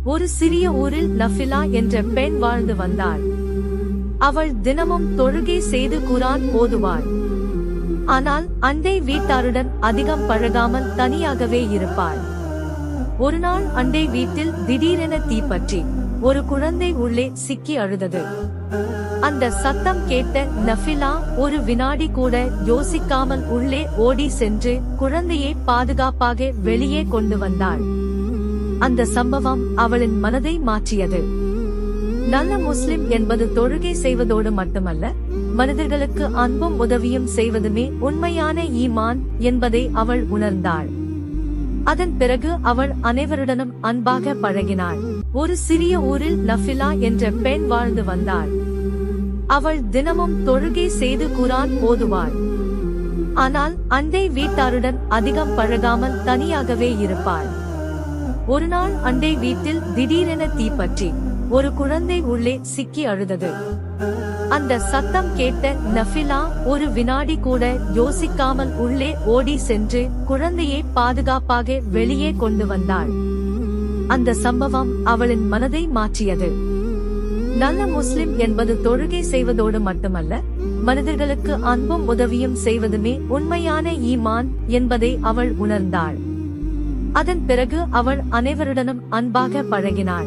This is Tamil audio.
ஒரு சிறிய ஊரில் நஃபிலா என்ற பெண் வாழ்ந்து வந்தாள். அவள் தினமும் தொழுகை செய்து குரான் ஓதுவாள். ஆனால் அண்டை வீட்டாருடன் அதிகம் பழகாமல் தனியாகவே இருப்பாள். ஒருநாள் அண்டை வீட்டில் திடீரென தீப்பற்றி ஒரு குழந்தை உள்ளே சிக்கி அழுதது. அந்த சத்தம் கேட்ட நஃபிலா ஒரு வினாடி கூட யோசிக்காமல் உள்ளே ஓடி சென்று குழந்தையை பாதுகாப்பாக வெளியே கொண்டு வந்தாள். அந்த சம்பவம் அவளின் மனதை மாற்றியது. நல்ல முஸ்லிம் என்பது தொழுகை செய்வதோடு மட்டுமல்ல, மனிதர்களுக்கு அன்பும் உதவியும் செய்வதுமே உண்மையான ஈமான் என்பதை அவள் உணர்ந்தாள். அதன் பிறகு அவள் அனைவருடனும் அன்பாக பழகினாள். ஒரு சிறிய ஊரில் நஃபிலா என்ற பெண் வாழ்ந்து வந்தாள். அவள் தினமும் தொழுகை செய்து குரான் ஓதுவாள். ஆனால் அண்டை வீட்டாருடன் அதிகம் பழகாமல் தனியாகவே இருப்பாள். ஒருநாள் அண்டை வீட்டில் திடீரென தீப்பற்றி ஒரு குழந்தை உள்ளே சிக்கி அழுதது. அந்த சத்தம் கேட்ட நஃபிலா ஒரு வினாடி கூட யோசிக்காமல் உள்ளே ஓடி சென்று குழந்தையை பாதுகாப்பாக வெளியே கொண்டு வந்தாள். அந்த சம்பவம் அவளின் மனதை மாற்றியது. நல்ல முஸ்லிம் என்பது தொழுகை செய்வதோடு மட்டுமல்ல, மனிதர்களுக்கு அன்பும் உதவியும் செய்வதுமே உண்மையான ஈமான் என்பதை அவள் உணர்ந்தாள். அதன் பிறகு அவள் அனைவருடனும் அன்பாக பழகினாள்.